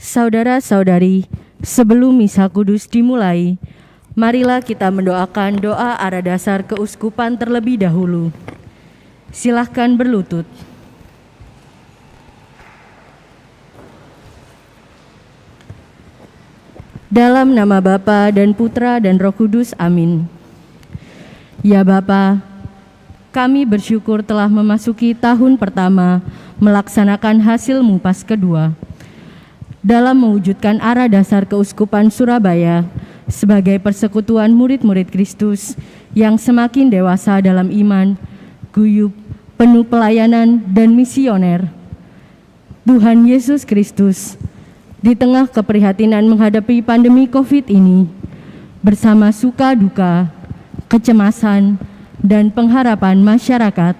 Saudara-saudari, sebelum misa kudus dimulai, marilah kita mendoakan doa arah dasar keuskupan terlebih dahulu. Silahkan berlutut. Dalam nama Bapa dan Putra dan Roh Kudus, amin. Ya Bapa, kami bersyukur telah memasuki tahun pertama melaksanakan hasil MUPAS kedua. Dalam mewujudkan arah dasar keuskupan Surabaya sebagai persekutuan murid-murid Kristus yang semakin dewasa dalam iman, guyup, penuh pelayanan dan misioner. Tuhan Yesus Kristus, di tengah keprihatinan menghadapi pandemi COVID ini, bersama suka duka, kecemasan, dan pengharapan masyarakat,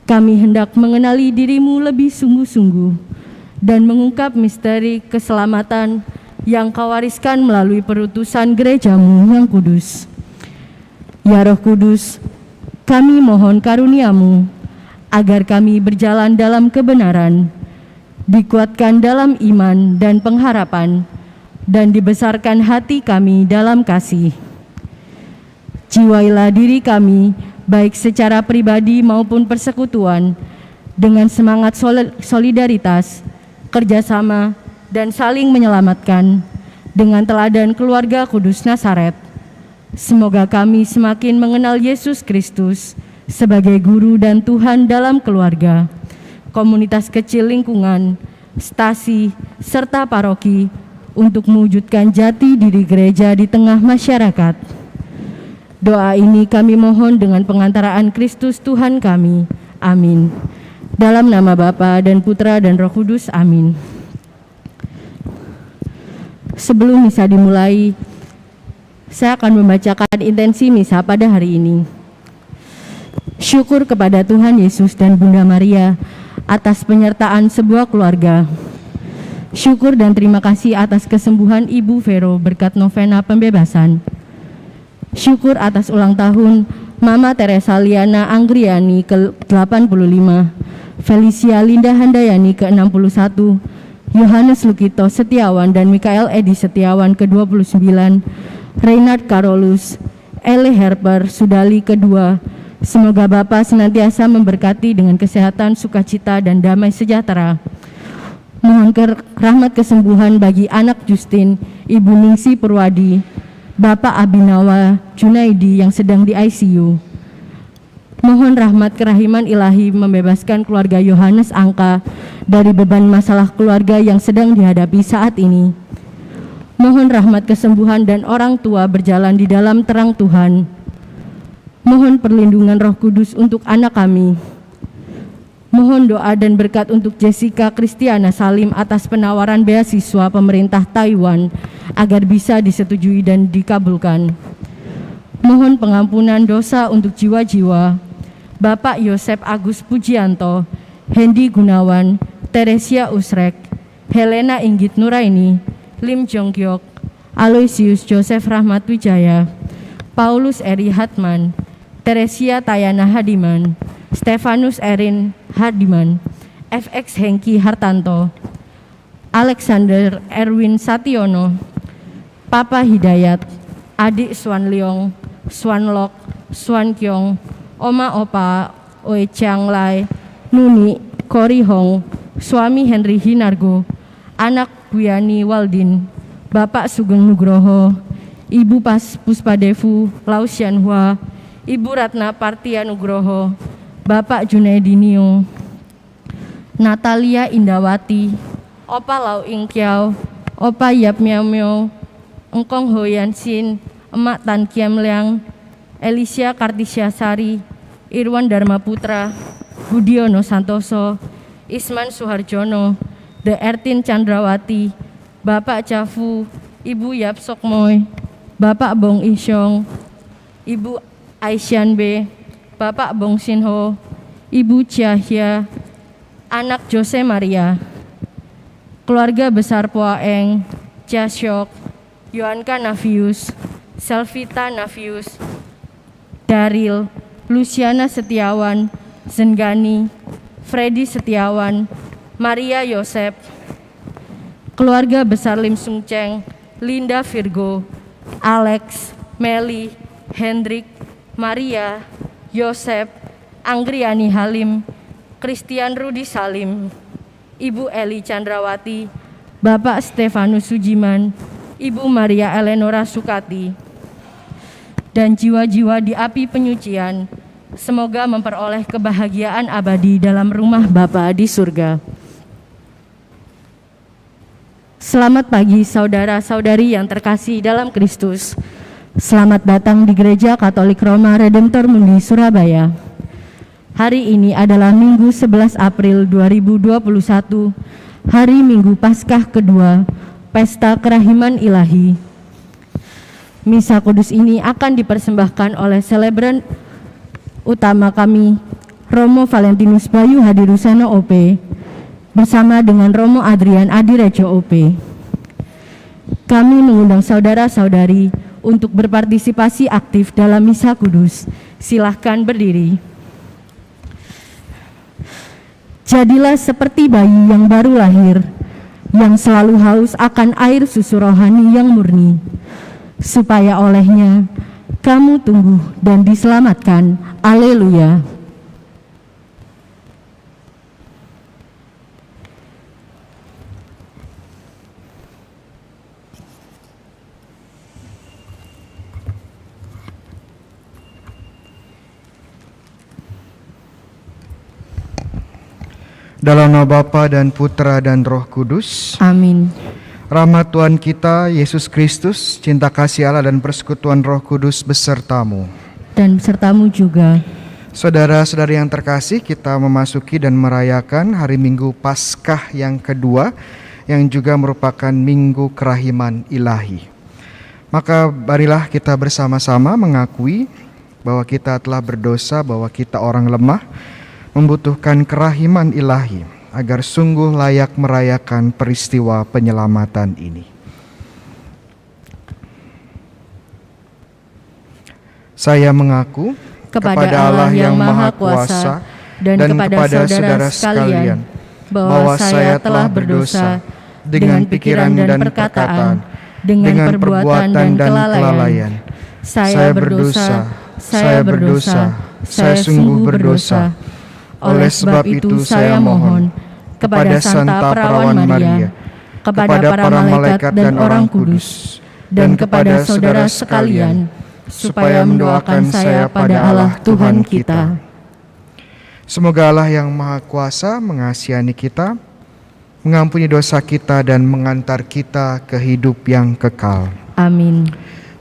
kami hendak mengenali diri-Mu lebih sungguh-sungguh dan mengungkap misteri keselamatan yang Kau wariskan melalui perutusan gereja-Mu yang kudus. Ya Roh Kudus, kami mohon karunia-Mu agar kami berjalan dalam kebenaran, dikuatkan dalam iman dan pengharapan, dan dibesarkan hati kami dalam kasih. Jiwailah diri kami, baik secara pribadi maupun persekutuan, dengan semangat solidaritas, kerjasama, dan saling menyelamatkan dengan teladan keluarga kudus Nazaret. Semoga kami semakin mengenal Yesus Kristus sebagai Guru dan Tuhan dalam keluarga, komunitas kecil lingkungan, stasi, serta paroki untuk mewujudkan jati diri gereja di tengah masyarakat. Doa ini kami mohon dengan pengantaraan Kristus Tuhan kami. Amin. Dalam nama Bapa dan Putra dan Roh Kudus, amin. Sebelum misa dimulai, saya akan membacakan intensi misa pada hari ini. Syukur kepada Tuhan Yesus dan Bunda Maria atas penyertaan sebuah keluarga. Syukur dan terima kasih atas kesembuhan Ibu Vero berkat novena pembebasan. Syukur atas ulang tahun Mama Teresa Liana Anggriani ke-85, Felicia Linda Handayani ke-61, Yohanes Lukito Setiawan dan Mikael Edi Setiawan ke-29, Reinhard Karolus, Ele Herper Sudali kedua. Semoga Bapa senantiasa memberkati dengan kesehatan, sukacita, dan damai sejahtera. Mohon rahmat kesembuhan bagi anak Justin, Ibu Ningsi Purwadi, Bapak Abinawa Junaidi yang sedang di ICU. Mohon rahmat kerahiman ilahi membebaskan keluarga Yohanes Angka dari beban masalah keluarga yang sedang dihadapi saat ini. Mohon rahmat kesembuhan dan orang tua berjalan di dalam terang Tuhan. Mohon perlindungan Roh Kudus untuk anak kami. Mohon doa dan berkat untuk Jessica Kristiana Salim atas penawaran beasiswa pemerintah Taiwan agar bisa disetujui dan dikabulkan. Mohon pengampunan dosa untuk jiwa-jiwa Bapak Yosep Agus Pujianto, Hendy Gunawan, Teresia Usrek, Helena Inggit Nuraini, Lim Jongkyok, Aloysius Joseph Rahmat Wijaya, Paulus Eri Hatman, Teresia Tayana Hadiman, Stefanus Erin Hadiman, FX Hengki Hartanto, Alexander Erwin Sationo, Papa Hidayat, Adik Swan Leong, Swan Lok, Swan Kyong, Oma Opa, Oi Chiang Lai, Nuni, Kori Hong, suami Henry Hinargo, anak Guyani Waldin, Bapak Sugeng Nugroho, Ibu Puspadevu Lausianhua, Ibu Ratna Partia Nugroho, Bapak Junaidinio, Natalia Indawati, Opa Lau Ingkiao, Opa Yap Miao Miao, Engkong Ho Yansin, Emak Tan Kiam Liang, Elisha Kartisyasari, Irwan Dharma Putra, Budiono Santoso, Isman Suharjono, De Ertin Chandrawati, Bapak Cafu, Ibu Yap Sokmoy, Bapak Bong Isyong, Ibu Aisyan B, Bapak Bong Sinho, Ibu Ciahya, anak Jose Maria, keluarga besar Poaeng, Ciasyok, Yohanka Navius, Selvita Navius, Daril, Luciana Setiawan, Zenggani, Freddy Setiawan, Maria Yosep, keluarga besar Lim Sung Cheng, Linda Virgo, Alex, Meli, Hendrik, Maria, Yosep, Anggriani Halim, Christian Rudi Salim, Ibu Eli Chandrawati, Bapak Stefanus Sujiman, Ibu Maria Eleonora Sukati, dan jiwa-jiwa di api penyucian, semoga memperoleh kebahagiaan abadi dalam rumah Bapa di surga. Selamat pagi saudara-saudari yang terkasih dalam Kristus. Selamat datang di Gereja Katolik Roma Redemptor Mundi Surabaya. Hari ini adalah Minggu 11 April 2021, hari Minggu Paskah kedua, Pesta Kerahiman Ilahi. Misa Kudus ini akan dipersembahkan oleh selebran utama kami, Romo Valentinus Bayu Hadiruseno OP, bersama dengan Romo Adrian Adirejo OP. Kami mengundang saudara-saudari untuk berpartisipasi aktif dalam Misa Kudus. Silahkan berdiri. Jadilah seperti bayi yang baru lahir, yang selalu haus akan air susu rohani yang murni, supaya olehnya kamu tumbuh dan diselamatkan. Haleluya. Dalam nama Bapa dan Putra dan Roh Kudus. Amin. Rahmat Tuhan kita Yesus Kristus, cinta kasih Allah dan persekutuan Roh Kudus besertamu. Dan besertamu juga. Saudara-saudari yang terkasih, kita memasuki dan merayakan hari Minggu Paskah yang kedua, yang juga merupakan Minggu Kerahiman Ilahi. Maka marilah kita bersama-sama mengakui bahwa kita telah berdosa, bahwa kita orang lemah, membutuhkan kerahiman ilahi agar sungguh layak merayakan peristiwa penyelamatan ini. Saya mengaku kepada Allah yang Maha Kuasa dan kepada saudara sekalian bahwa saya telah berdosa dengan pikiran dan perkataan, dengan perbuatan dan kelalaian. Saya berdosa, saya sungguh berdosa. Oleh sebab itu saya mohon kepada Santa Perawan Maria, kepada para malaikat dan orang kudus, dan kepada saudara sekalian, supaya mendoakan saya pada Allah Tuhan kita. Semoga Allah yang Maha Kuasa mengasihani kita, mengampuni dosa kita dan mengantar kita ke hidup yang kekal. Amin.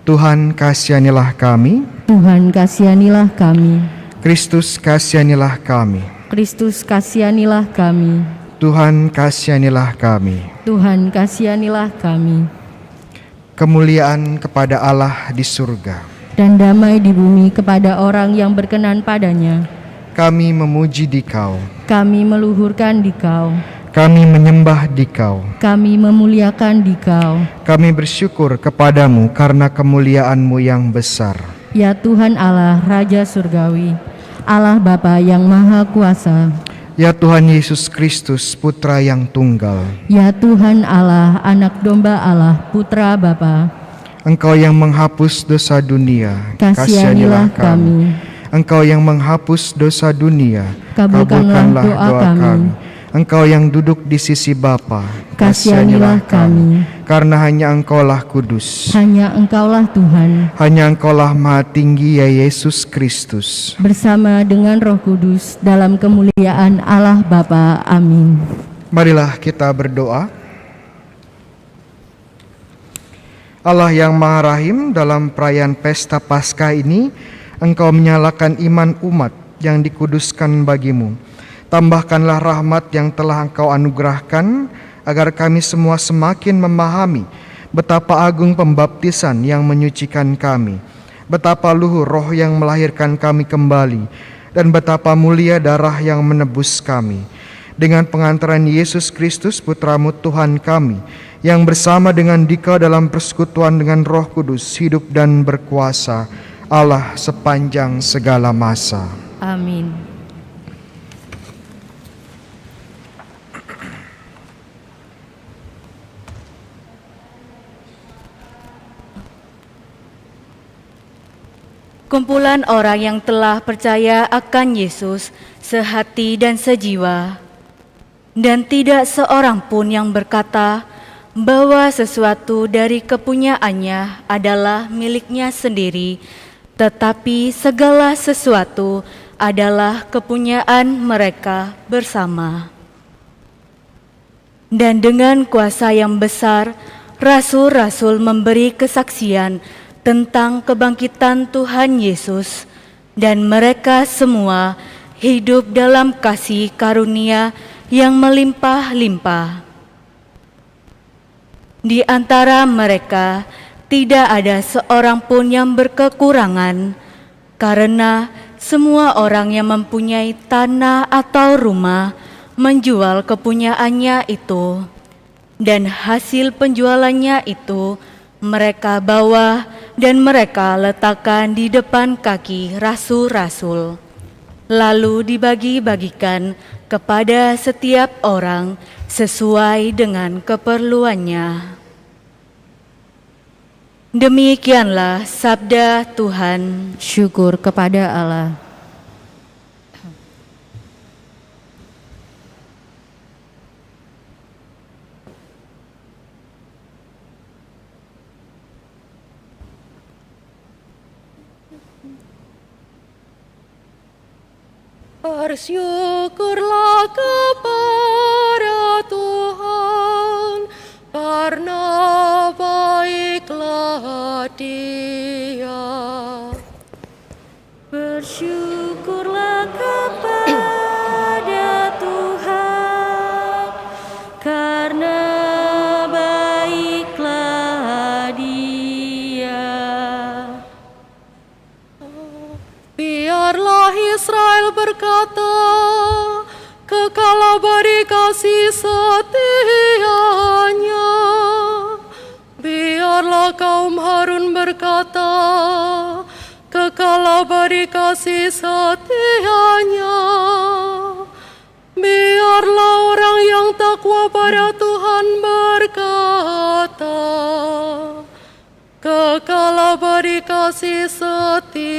Tuhan kasihanilah kami. Tuhan kasihanilah kami. Kristus kasihanilah kami. Kristus kasihanilah kami. Tuhan kasihanilah kami. Tuhan kasihanilah kami. Kemuliaan kepada Allah di surga dan damai di bumi kepada orang yang berkenan padanya. Kami memuji Dikau. Kami meluhurkan Dikau. Kami menyembah Dikau. Kami memuliakan Dikau. Kami bersyukur kepadamu karena kemuliaan-Mu yang besar. Ya Tuhan Allah, Raja Surgawi, Allah Bapa yang Maha Kuasa. Ya Tuhan Yesus Kristus, Putra yang tunggal. Ya Tuhan Allah, Anak Domba Allah, Putra Bapa. Engkau yang menghapus dosa dunia, kasihanilah kami. Engkau yang menghapus dosa dunia, kabulkanlah doa kami. Engkau yang duduk di sisi Bapa, kasihanilah kami. Karena hanya Engkaulah kudus, hanya Engkaulah Tuhan, hanya Engkaulah Maha Tinggi ya Yesus Kristus, bersama dengan Roh Kudus dalam kemuliaan Allah Bapa. Amin. Marilah kita berdoa. Allah yang Maha Rahim, dalam perayaan pesta Paskah ini Engkau menyalakan iman umat yang dikuduskan bagimu. Tambahkanlah rahmat yang telah Engkau anugerahkan, agar kami semua semakin memahami betapa agung pembaptisan yang menyucikan kami, betapa luhur roh yang melahirkan kami kembali, dan betapa mulia darah yang menebus kami. Dengan pengantaran Yesus Kristus, Putra-Mu Tuhan kami, yang bersama dengan Dikau dalam persekutuan dengan Roh Kudus, hidup dan berkuasa Allah sepanjang segala masa. Amin. kumpulan orang yang telah percaya akan Yesus sehati dan sejiwa, dan tidak seorang pun yang berkata bahwa sesuatu dari kepunyaannya adalah miliknya sendiri, tetapi segala sesuatu adalah kepunyaan mereka bersama. Dan dengan kuasa yang besar, rasul-rasul memberi kesaksian tentang kebangkitan Tuhan Yesus, dan mereka semua hidup dalam kasih karunia yang melimpah-limpah. Di antara mereka tidak ada seorang pun yang berkekurangan, karena semua orang yang mempunyai tanah atau rumah menjual kepunyaannya itu, dan hasil penjualannya itu mereka bawa dan mereka letakkan di depan kaki rasul-rasul, lalu dibagi-bagikan kepada setiap orang sesuai dengan keperluannya. Demikianlah sabda Tuhan. Syukur kepada Allah. Bersyukurlah kepada Tuhan, karena baiklah Dia. Bersyukurlah kepada Tuhan, karena baiklah Dia. Biarlah Israel berkata, kekal abadi kasih setianya. Biarlah kaum Harun berkata, kekal abadi kasih setianya. Biarlah orang yang takwa pada Tuhan berkata, kekal abadi kasih setianya.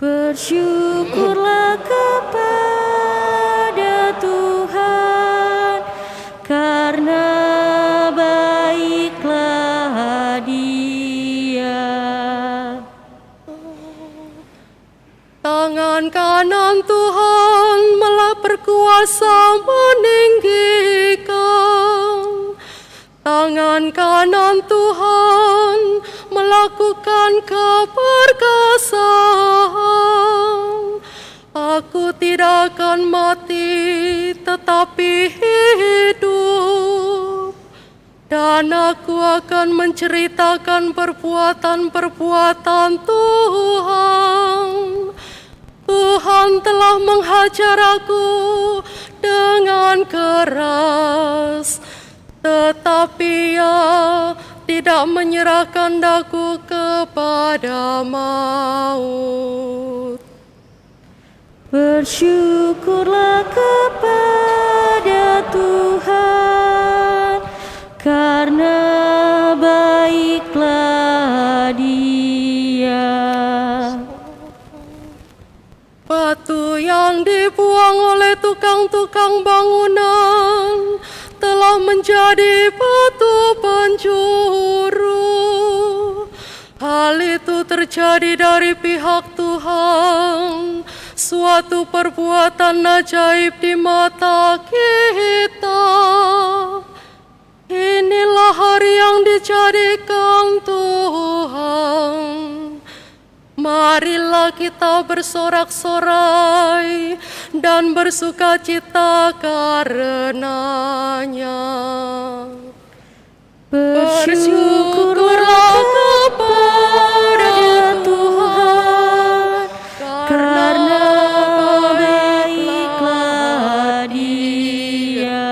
Bersyukurlah kepada Tuhan, karena baiklah Dia. Tangan kanan Tuhan berkuasa meninggikan. Tangan kanan Tuhan melakukan keperkasaan. Aku tidak akan mati, tetapi hidup, dan aku akan menceritakan perbuatan-perbuatan Tuhan. Tuhan telah menghajar aku dengan keras, tetapi Ia tidak menyerahkan daku kepada maut. Bersyukurlah kepada Tuhan, karena baiklah Dia. Batu yang dibuang oleh tukang-tukang bangunan telah menjadi batu penjuru. Hal itu terjadi dari pihak Tuhan, suatu perbuatan ajaib di mata kita. Inilah hari yang dijadikan Tuhan. Marilah kita bersorak-sorai dan bersukacita karenanya. Bersyukurlah kepada Tuhan, karena baiklah Dia.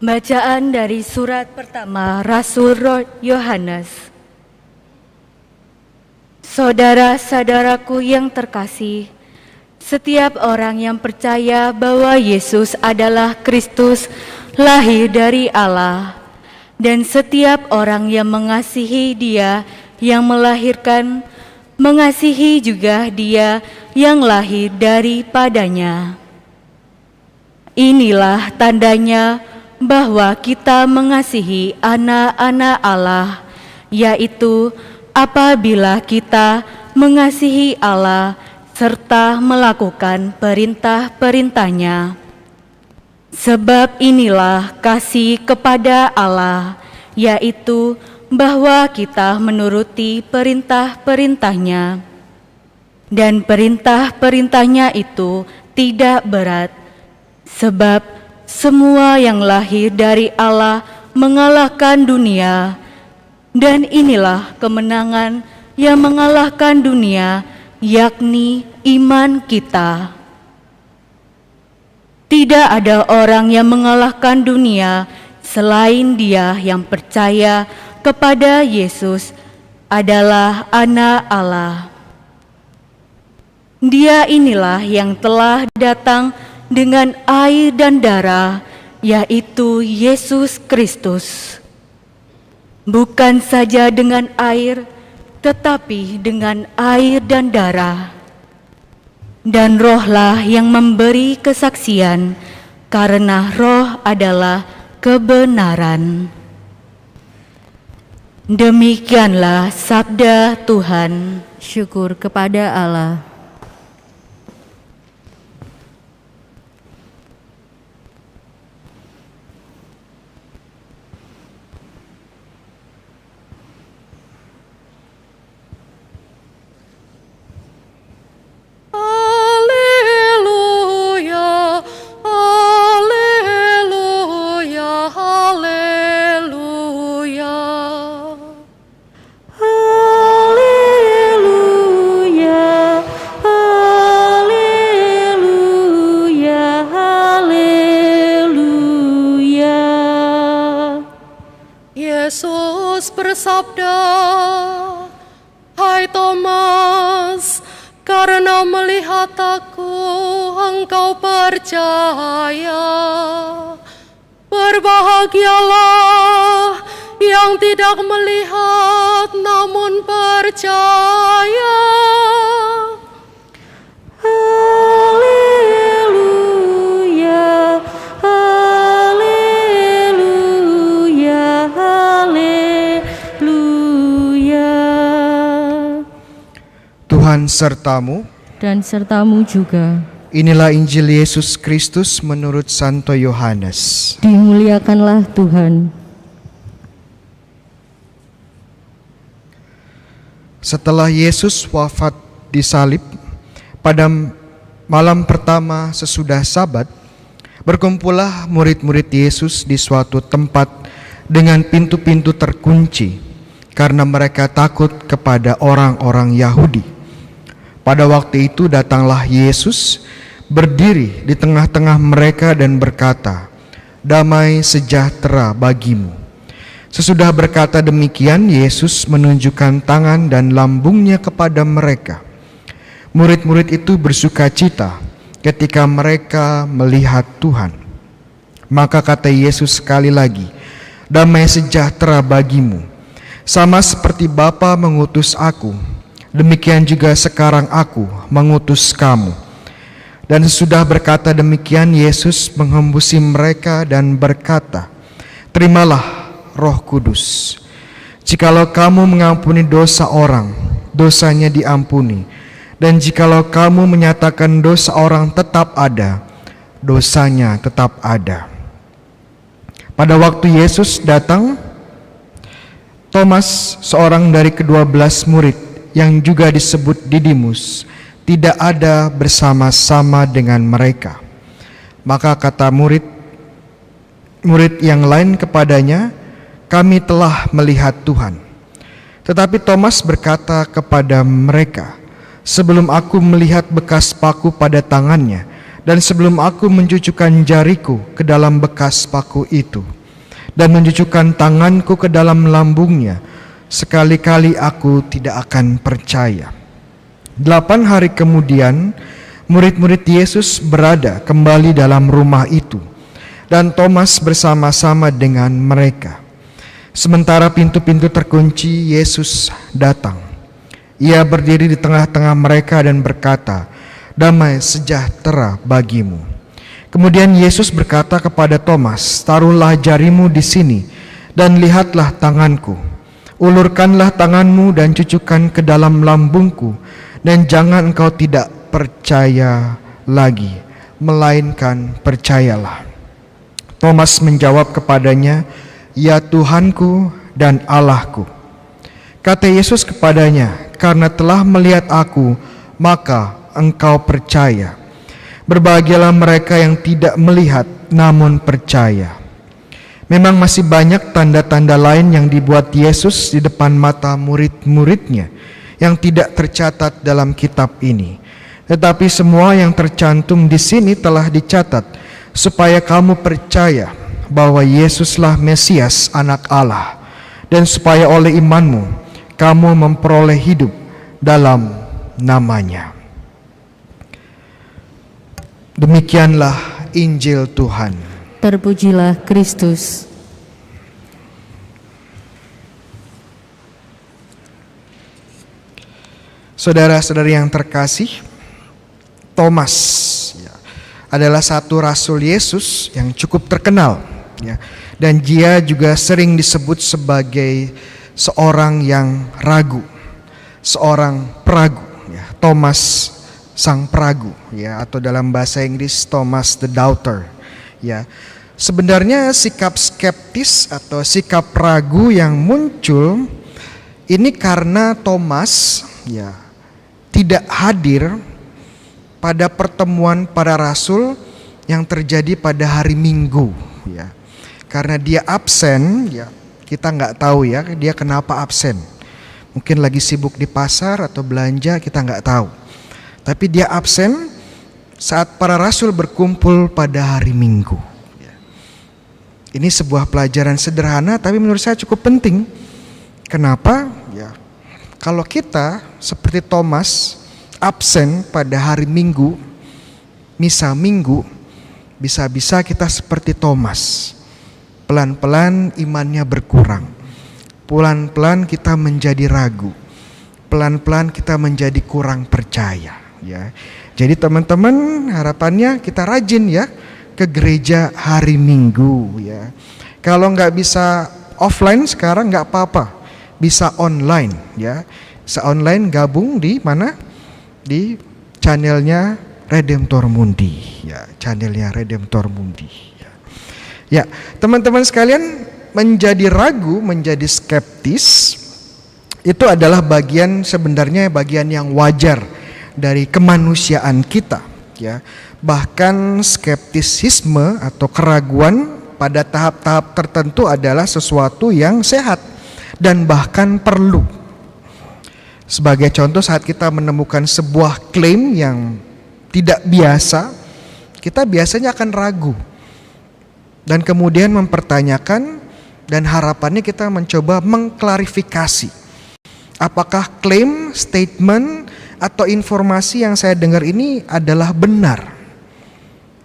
Bacaan dari surat pertama Rasul Yohanes. Saudara-saudaraku yang terkasih, setiap orang yang percaya bahwa Yesus adalah Kristus, lahir dari Allah, dan setiap orang yang mengasihi Dia yang melahirkan, mengasihi juga Dia yang lahir daripadanya. Inilah tandanya bahwa kita mengasihi anak-anak Allah, yaitu apabila kita mengasihi Allah serta melakukan perintah-perintahnya. Sebab inilah kasih kepada Allah, yaitu bahwa kita menuruti perintah-perintahnya. Dan perintah-perintahnya itu tidak berat, sebab semua yang lahir dari Allah mengalahkan dunia. Dan inilah kemenangan yang mengalahkan dunia, yakni iman kita. Tidak ada orang yang mengalahkan dunia selain Dia yang percaya kepada Yesus adalah anak Allah. Dia inilah yang telah datang dengan air dan darah, yaitu Yesus Kristus. Bukan saja dengan air, tetapi dengan air dan darah. Dan Rohlah yang memberi kesaksian, karena Roh adalah kebenaran. Demikianlah sabda Tuhan. Syukur kepada Allah. Haleluya, haleluya, haleluya. Haleluya, haleluya, haleluya. Yesus bersabda, "Hai Thomas, karena melihat Aku, engkau percaya. Berbahagialah yang tidak melihat namun percaya." Haleluya, haleluya, haleluya. Tuhan sertamu. Dan sertamu juga. Inilah Injil Yesus Kristus menurut Santo Yohanes. Dimuliakanlah Tuhan. Setelah Yesus wafat disalib, pada malam pertama sesudah Sabat, berkumpullah murid-murid Yesus di suatu tempat dengan pintu-pintu terkunci, karena mereka takut kepada orang-orang Yahudi. Pada waktu itu datanglah Yesus, berdiri di tengah-tengah mereka dan berkata, "Damai sejahtera bagimu." Sesudah berkata demikian, Yesus menunjukkan tangan dan lambungnya kepada mereka. Murid-murid itu bersukacita ketika mereka melihat Tuhan. Maka kata Yesus sekali lagi, "Damai sejahtera bagimu. Sama seperti Bapa mengutus Aku, demikian juga sekarang Aku mengutus kamu." Dan sesudah berkata demikian, Yesus menghembusi mereka dan berkata, "Terimalah Roh Kudus. Jikalau kamu mengampuni dosa orang, dosanya diampuni. Dan jikalau kamu menyatakan dosa orang tetap ada, dosanya tetap ada." Pada waktu Yesus datang, Thomas, seorang dari ke-12 murid yang juga disebut Didimus, tidak ada bersama-sama dengan mereka. Maka kata murid yang lain kepadanya, "Kami telah melihat Tuhan." Tetapi Thomas berkata kepada mereka, "Sebelum aku melihat bekas paku pada tangannya, dan sebelum aku mencucukkan jariku ke dalam bekas paku itu, dan mencucukkan tanganku ke dalam lambungnya, sekali-kali aku tidak akan percaya." 8 hari kemudian, murid-murid Yesus berada kembali dalam rumah itu, dan Thomas bersama-sama dengan mereka. Sementara pintu-pintu terkunci, Yesus datang. Ia berdiri di tengah-tengah mereka dan berkata, "Damai sejahtera bagimu." Kemudian Yesus berkata kepada Thomas, "Taruhlah jarimu di sini dan lihatlah tanganku. Ulurkanlah tanganmu dan cucukkan ke dalam lambungku, dan jangan engkau tidak percaya lagi, melainkan percayalah." Thomas menjawab kepadanya, "Ya Tuhanku dan Allahku." Kata Yesus kepadanya, "Karena telah melihat aku, maka engkau percaya. Berbahagialah mereka yang tidak melihat namun percaya." Memang masih banyak tanda-tanda lain yang dibuat Yesus di depan mata murid-muridnya yang tidak tercatat dalam kitab ini. Tetapi semua yang tercantum di sini telah dicatat supaya kamu percaya bahwa Yesuslah Mesias, Anak Allah, dan supaya oleh imanmu kamu memperoleh hidup dalam namanya. Demikianlah Injil Tuhan. Terpujilah Kristus. Saudara-saudari yang terkasih, Thomas adalah satu rasul Yesus yang cukup terkenal, dan dia juga sering disebut sebagai seorang yang ragu, seorang peragu, Thomas sang peragu, atau dalam bahasa Inggris Thomas the Doubter. Sebenarnya sikap skeptis atau sikap ragu yang muncul ini karena Thomas tidak hadir pada pertemuan para rasul yang terjadi pada hari Minggu, Karena dia absen, kita nggak tahu dia kenapa absen. Mungkin lagi sibuk di pasar atau belanja, kita nggak tahu. Tapi dia absen saat para rasul berkumpul pada hari Minggu. Ini sebuah pelajaran sederhana, tapi menurut saya cukup penting. Kenapa? Kalau kita seperti Thomas absen pada hari Minggu, misa Minggu, bisa-bisa kita seperti Thomas. Pelan-pelan imannya berkurang. Pelan-pelan kita menjadi ragu. Pelan-pelan kita menjadi kurang percaya. Jadi teman-teman, harapannya kita rajin ke gereja hari Minggu. Kalau nggak bisa offline sekarang nggak apa-apa, bisa online. Bisa online, gabung di mana? Di channelnya Redemptor Mundi, channelnya Redemptor Mundi. Teman-teman sekalian, menjadi ragu, menjadi skeptis itu adalah sebenarnya bagian yang wajar dari kemanusiaan kita, Bahkan skeptisisme atau keraguan pada tahap-tahap tertentu adalah sesuatu yang sehat dan bahkan perlu. Sebagai contoh, saat kita menemukan sebuah klaim yang tidak biasa, kita biasanya akan ragu dan kemudian mempertanyakan, dan harapannya kita mencoba mengklarifikasi apakah klaim, statement, atau informasi yang saya dengar ini adalah benar.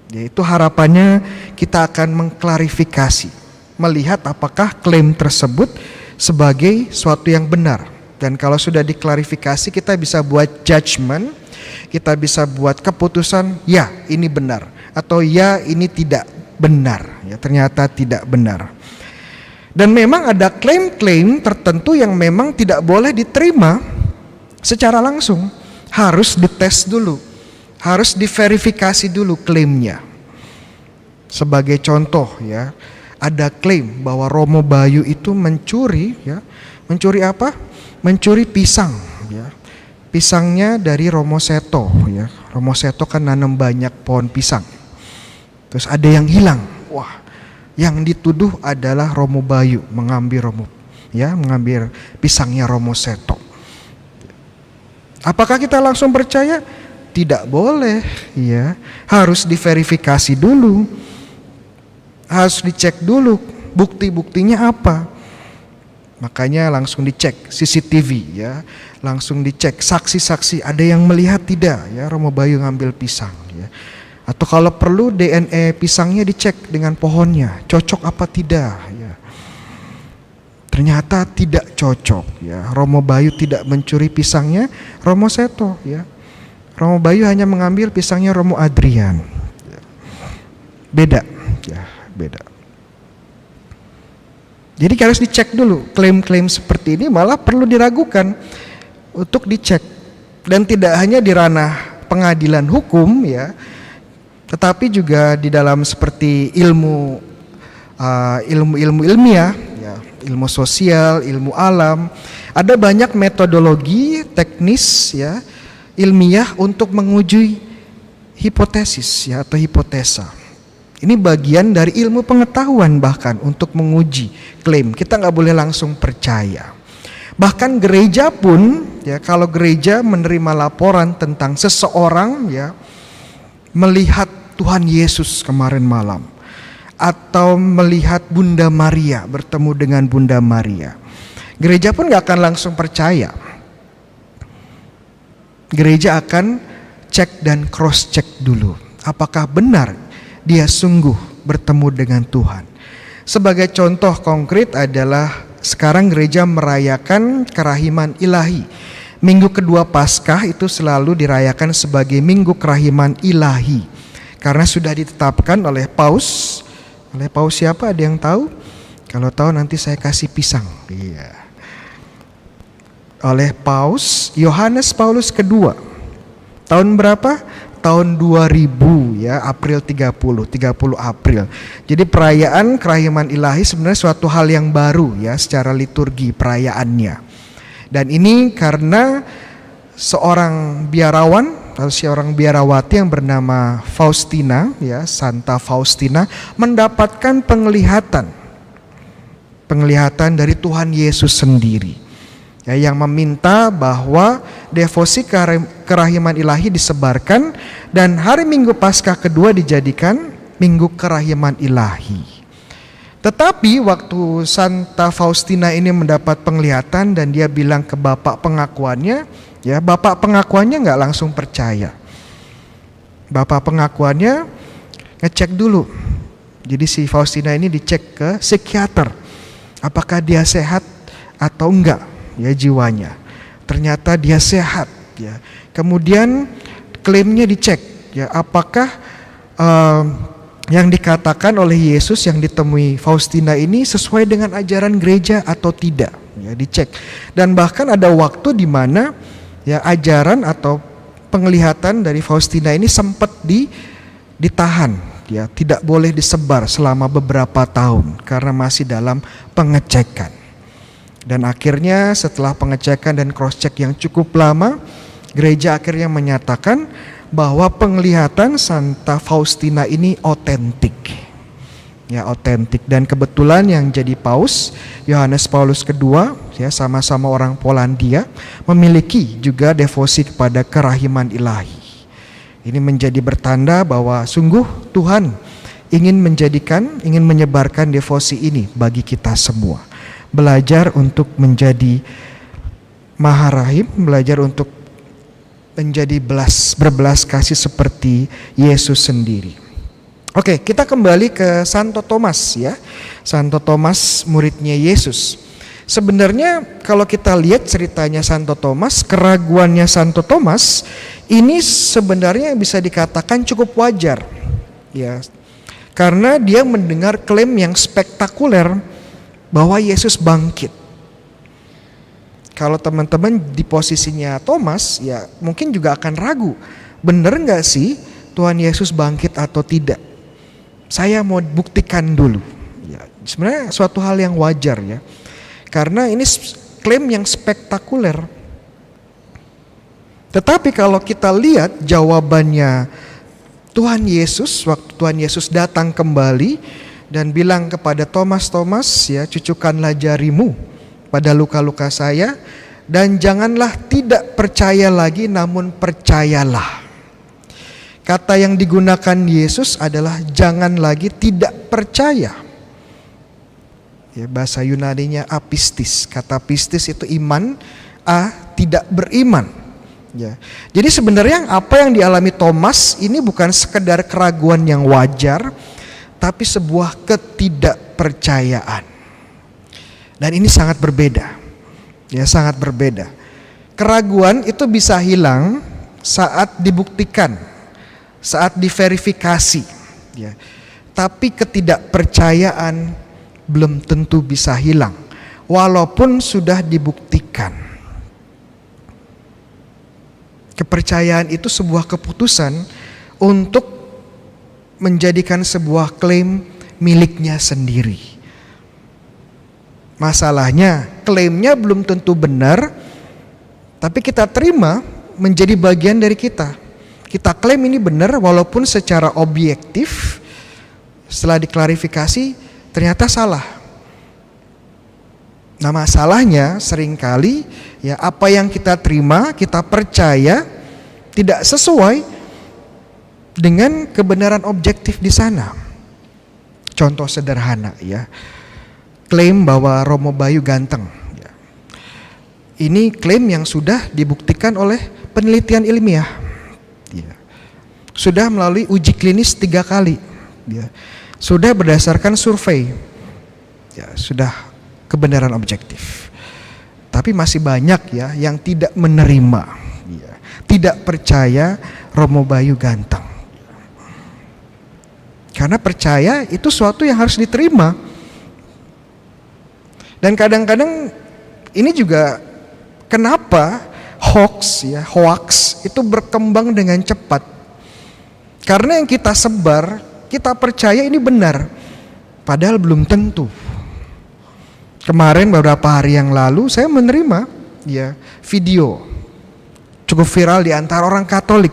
Yaitu harapannya kita akan mengklarifikasi, melihat apakah klaim tersebut sebagai suatu yang benar. Dan kalau sudah diklarifikasi, kita bisa buat judgment, kita bisa buat keputusan, ya ini benar, atau ya ini tidak benar, ternyata tidak benar. Dan memang ada klaim-klaim tertentu yang memang tidak boleh diterima secara langsung. Harus dites dulu, harus diverifikasi dulu klaimnya. Sebagai contoh ada klaim bahwa Romo Bayu itu mencuri, mencuri apa? Mencuri pisang, pisangnya dari Romo Seto, Romo Seto kan nanam banyak pohon pisang. Terus ada yang hilang, yang dituduh adalah Romo Bayu mengambil mengambil pisangnya Romo Seto. Apakah kita langsung percaya? Tidak boleh, harus diverifikasi dulu, harus dicek dulu bukti-buktinya apa. Makanya langsung dicek CCTV ya, langsung dicek saksi-saksi ada yang melihat tidak ya Romo Bayu ngambil pisang ya. Atau kalau perlu DNA pisangnya dicek dengan pohonnya, cocok apa tidak ya. Ternyata tidak cocok ya. Romo Bayu tidak mencuri pisangnya Romo Seto ya. Romo Bayu hanya mengambil pisangnya Romo Adrian. Beda ya, beda. Jadi harus dicek dulu. Klaim-klaim seperti ini malah perlu diragukan untuk dicek. Dan tidak hanya di ranah pengadilan hukum ya, tetapi juga di dalam seperti ilmu ilmiah ya, ilmu sosial, ilmu alam. Ada banyak metodologi teknis ya, ilmiah untuk menguji hipotesis ya atau hipotesa. Ini bagian dari ilmu pengetahuan bahkan untuk menguji klaim. Kita nggak boleh langsung percaya. Bahkan gereja pun ya, kalau gereja menerima laporan tentang seseorang ya melihat Tuhan Yesus kemarin malam, atau melihat Bunda Maria, bertemu dengan Bunda Maria, gereja pun nggak akan langsung percaya. Gereja akan cek dan cross check dulu, apakah benar dia sungguh bertemu dengan Tuhan. Sebagai contoh konkret adalah sekarang gereja merayakan kerahiman ilahi. Minggu kedua Paskah itu selalu dirayakan sebagai Minggu Kerahiman Ilahi. Karena sudah ditetapkan oleh Paus. Oleh Paus siapa? Ada yang tahu? Kalau tahu nanti saya kasih pisang. Iya. Oleh Paus Yohanes Paulus kedua. Tahun berapa? Tahun 2000 ya, April 30 April. Jadi perayaan kerahiman ilahi sebenarnya suatu hal yang baru ya secara liturgi perayaannya. Dan ini karena seorang biarawan atau seorang biarawati yang bernama Faustina ya, Santa Faustina mendapatkan penglihatan dari Tuhan Yesus sendiri. Ya, yang meminta bahwa devosi kerahiman ilahi disebarkan dan hari Minggu Paskah kedua dijadikan Minggu Kerahiman Ilahi. Tetapi waktu Santa Faustina ini mendapat penglihatan dan dia bilang ke bapak pengakuannya, ya bapak pengakuannya nggak langsung percaya. Bapak pengakuannya ngecek dulu. Jadi si Faustina ini dicek ke psikiater, apakah dia sehat atau enggak ya jiwanya. Ternyata dia sehat ya. Kemudian klaimnya dicek ya, apakah yang dikatakan oleh Yesus yang ditemui Faustina ini sesuai dengan ajaran gereja atau tidak ya, dicek. Dan bahkan ada waktu di mana ya ajaran atau penglihatan dari Faustina ini sempat ditahan ya, tidak boleh disebar selama beberapa tahun karena masih dalam pengecekan. Dan akhirnya setelah pengecekan dan cross check yang cukup lama, gereja akhirnya menyatakan bahwa penglihatan Santa Faustina ini otentik. Ya, otentik. Dan kebetulan yang jadi paus Yohanes Paulus kedua, ya sama-sama orang Polandia, memiliki juga devosi kepada kerahiman ilahi. Ini menjadi bertanda bahwa sungguh Tuhan ingin menyebarkan devosi ini bagi kita semua. Belajar untuk menjadi maharahim, belajar untuk menjadi berbelas kasih seperti Yesus sendiri. Oke, kita kembali ke Santo Thomas ya. Santo Thomas muridnya Yesus. Sebenarnya kalau kita lihat ceritanya Santo Thomas, keraguannya Santo Thomas ini sebenarnya bisa dikatakan cukup wajar ya. Karena dia mendengar klaim yang spektakuler bahwa Yesus bangkit. Kalau teman-teman di posisinya Thomas ya mungkin juga akan ragu, bener gak sih Tuhan Yesus bangkit atau tidak? Saya mau buktikan dulu ya, sebenarnya suatu hal yang wajar ya, karena ini klaim yang spektakuler. Tetapi kalau kita lihat jawabannya Tuhan Yesus, waktu Tuhan Yesus datang kembali dan bilang kepada Thomas, ya cucukkanlah jarimu pada luka-luka saya dan janganlah tidak percaya lagi namun percayalah. Kata yang digunakan Yesus adalah jangan lagi tidak percaya. Ya, bahasa Yunaninya apistis. Kata pistis itu iman, tidak beriman. Ya. Jadi sebenarnya apa yang dialami Thomas ini bukan sekedar keraguan yang wajar, tapi sebuah ketidakpercayaan. Dan ini sangat berbeda. Ya, sangat berbeda. Keraguan itu bisa hilang saat dibuktikan, saat diverifikasi. Ya. Tapi ketidakpercayaan belum tentu bisa hilang, walaupun sudah dibuktikan. Kepercayaan itu sebuah keputusan untuk menjadikan sebuah klaim miliknya sendiri. Masalahnya, klaimnya belum tentu benar, tapi kita terima menjadi bagian dari kita. Kita klaim ini benar walaupun secara objektif setelah diklarifikasi ternyata salah. Nah, masalahnya seringkali ya apa yang kita terima, kita percaya tidak sesuai dengan kebenaran objektif di sana. Contoh sederhana ya. Klaim bahwa Romo Bayu ganteng. Ya. Ini klaim yang sudah dibuktikan oleh penelitian ilmiah. Ya. Sudah melalui uji klinis 3 kali. Ya. Sudah berdasarkan survei. Ya, sudah kebenaran objektif. Tapi masih banyak ya yang tidak menerima, ya, tidak percaya Romo Bayu ganteng. Karena percaya itu suatu yang harus diterima. Dan kadang-kadang ini juga kenapa hoax itu berkembang dengan cepat. Karena yang kita sebar, kita percaya ini benar, padahal belum tentu. Kemarin beberapa hari yang lalu saya menerima ya video cukup viral di antara orang Katolik.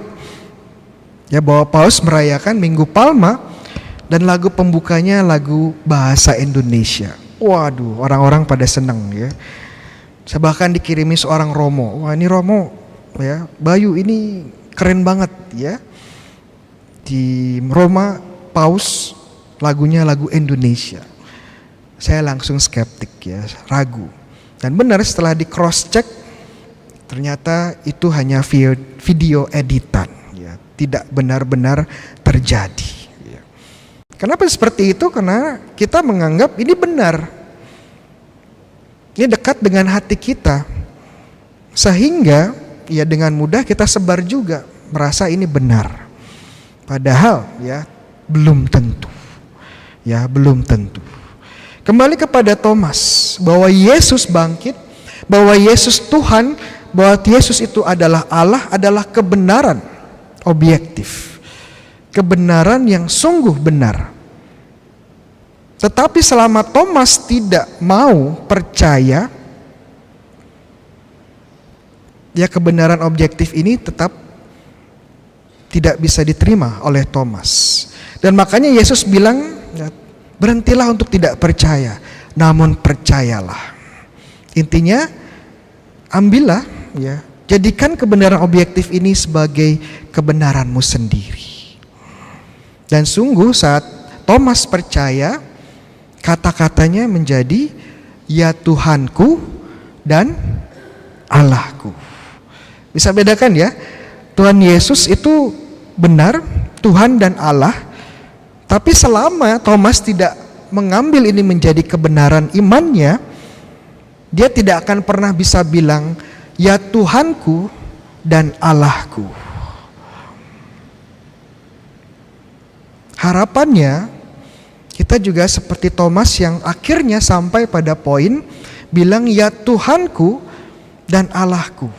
Ya, bahwa Paus merayakan Minggu Palma dan lagu pembukanya lagu bahasa Indonesia. Waduh, orang-orang pada senang ya. Saya bahkan dikirimi seorang Romo. Wah, ini Romo ya, Bayu ini keren banget ya. Di Roma Paus lagunya lagu Indonesia. Saya langsung skeptik ya, ragu. Dan benar setelah di cross check ternyata itu hanya video editan ya, tidak benar-benar terjadi ya. Kenapa seperti itu? Karena kita menganggap ini benar. Ini dekat dengan hati kita. Sehingga ya dengan mudah kita sebar juga, merasa ini benar. Padahal ya belum tentu. Ya, belum tentu. Kembali kepada Thomas, bahwa Yesus bangkit, bahwa Yesus Tuhan, bahwa Yesus itu adalah Allah, adalah kebenaran objektif. Kebenaran yang sungguh benar. Tetapi selama Thomas tidak mau percaya, ya kebenaran objektif ini tetap tidak bisa diterima oleh Thomas. Dan makanya Yesus bilang, berhentilah untuk tidak percaya, namun percayalah. Intinya, ambillah, ya, jadikan kebenaran objektif ini sebagai kebenaranmu sendiri. Dan sungguh saat Thomas percaya, kata-katanya menjadi ya Tuhanku dan Allahku. Bisa bedakan ya, Tuhan Yesus itu benar, Tuhan dan Allah. Tapi selama Thomas tidak mengambil ini menjadi kebenaran imannya, dia tidak akan pernah bisa bilang, ya Tuhanku dan Allahku. Harapannya, kita juga seperti Thomas yang akhirnya sampai pada poin bilang, ya Tuhanku dan Allahku.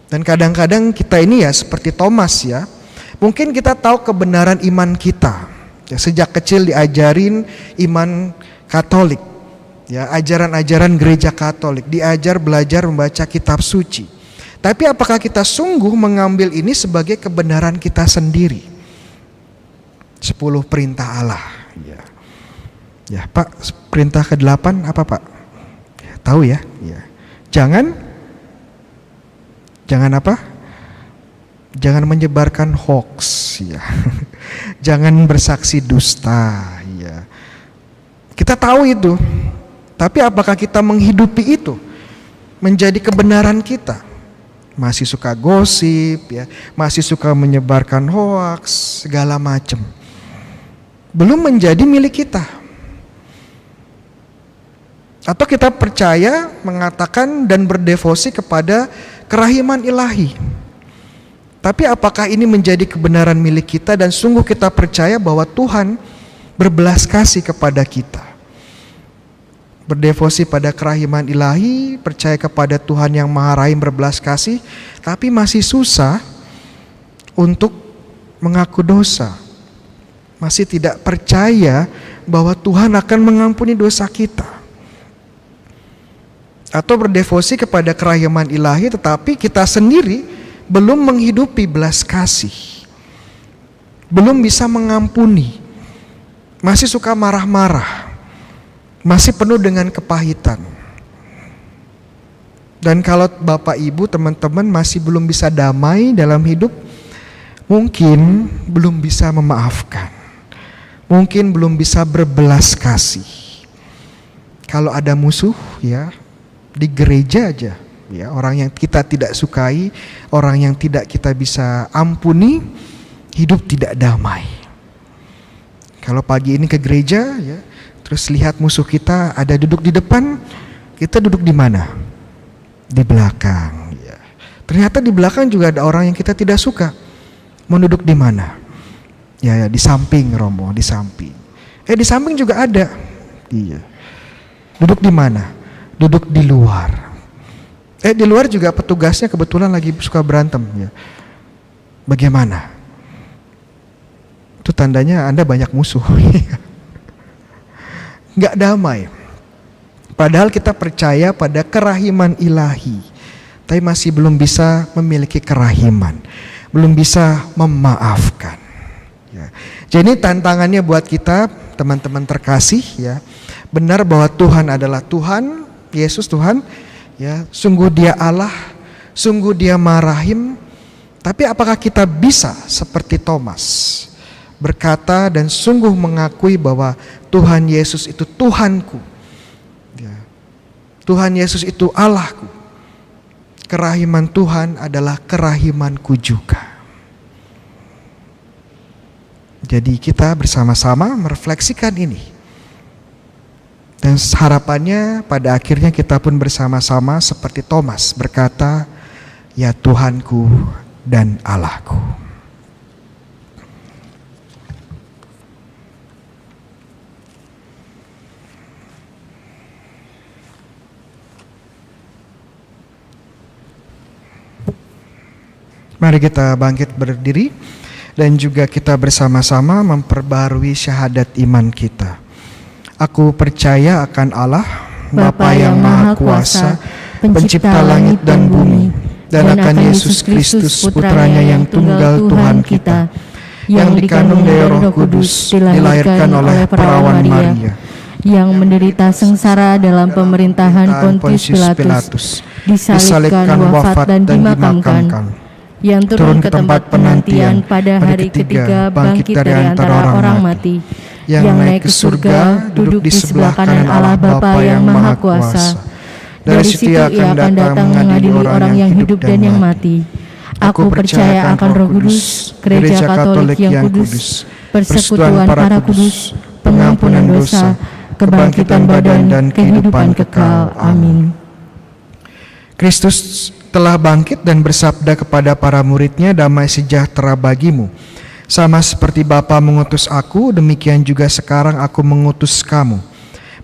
Dan kadang-kadang kita ini ya seperti Thomas ya, mungkin kita tahu kebenaran iman kita. Ya, sejak kecil diajarin iman Katolik. Ya, ajaran-ajaran gereja Katolik, diajar belajar membaca kitab suci. Tapi apakah kita sungguh mengambil ini sebagai kebenaran kita sendiri? 10 perintah Allah. Ya. Ya, Pak, perintah ke-8 apa, Pak? Ya, tahu ya? Ya. Jangan apa? Jangan menyebarkan hoax ya. Jangan bersaksi dusta ya. Kita tahu itu Tapi apakah kita menghidupi itu menjadi kebenaran kita? Masih suka gosip, ya, masih suka menyebarkan hoaks, segala macam. Belum menjadi milik kita. Atau kita percaya, mengatakan dan berdevosi kepada kerahiman ilahi. Tapi apakah ini menjadi kebenaran milik kita dan sungguh kita percaya bahwa Tuhan berbelas kasih kepada kita? Berdevosi pada kerahiman ilahi, percaya kepada Tuhan yang Maha Rahim berbelas kasih, tapi masih susah untuk mengaku dosa. Masih tidak percaya bahwa Tuhan akan mengampuni dosa kita. Atau berdevosi kepada kerahiman ilahi tetapi kita sendiri belum menghidupi belas kasih. Belum bisa mengampuni. Masih suka marah-marah. Masih penuh dengan kepahitan. Dan kalau Bapak Ibu, teman-teman masih belum bisa damai dalam hidup, mungkin belum bisa memaafkan. Mungkin belum bisa berbelas kasih. Kalau ada musuh, ya, di gereja aja, ya, orang yang kita tidak sukai, orang yang tidak kita bisa ampuni, hidup tidak damai. Kalau pagi ini ke gereja, ya, terus lihat musuh kita ada duduk di depan, kita duduk di mana? Di belakang. Ya. Ternyata di belakang juga ada orang yang kita tidak suka. Mau duduk di mana? Ya, di samping, Romo, di samping. Di samping juga ada. Iya. Duduk di mana? Duduk di luar. Di luar juga petugasnya kebetulan lagi suka berantem, ya. Bagaimana? Itu tandanya Anda banyak musuh. Nggak damai. Padahal kita percaya pada kerahiman ilahi, tapi masih belum bisa memiliki kerahiman, belum bisa memaafkan. Ya. Jadi tantangannya buat kita, teman-teman terkasih, ya, benar bahwa Tuhan adalah Tuhan. Yesus Tuhan, ya, sungguh Dia Allah, sungguh Dia Maha Rahim. Tapi apakah kita bisa seperti Thomas berkata dan sungguh mengakui bahwa Tuhan Yesus itu Tuhanku, ya, Tuhan Yesus itu Allahku, kerahiman Tuhan adalah kerahimanku juga. Jadi kita bersama-sama merefleksikan ini. Dan harapannya pada akhirnya kita pun bersama-sama seperti Thomas berkata, ya Tuhanku dan Allahku. Mari kita bangkit berdiri dan juga kita bersama-sama memperbarui syahadat iman kita. Aku percaya akan Allah, Bapa yang Maha Kuasa, Pencipta langit dan bumi, dan akan Yesus Kristus Putranya yang tunggal Tuhan kita, yang dikandung dari Roh Kudus, dilahirkan oleh perawan Maria, yang menderita sengsara dalam pemerintahan Pontius Pilatus, disalibkan, wafat dan dimakamkan, yang turun ke tempat penantian pada hari ketiga bangkit dari antara orang mati, yang naik ke surga, duduk di sebelah kanan Allah Bapa yang Maha Kuasa. Dari situ Ia akan datang mengadili orang yang hidup dan yang mati. Aku percaya akan Roh Kudus, Gereja Katolik yang kudus, persekutuan para kudus, pengampunan dosa, kebangkitan badan dan kehidupan kekal. Amin. Kristus telah bangkit dan bersabda kepada para murid-Nya, damai sejahtera bagimu. Sama seperti Bapa mengutus aku, demikian juga sekarang aku mengutus kamu.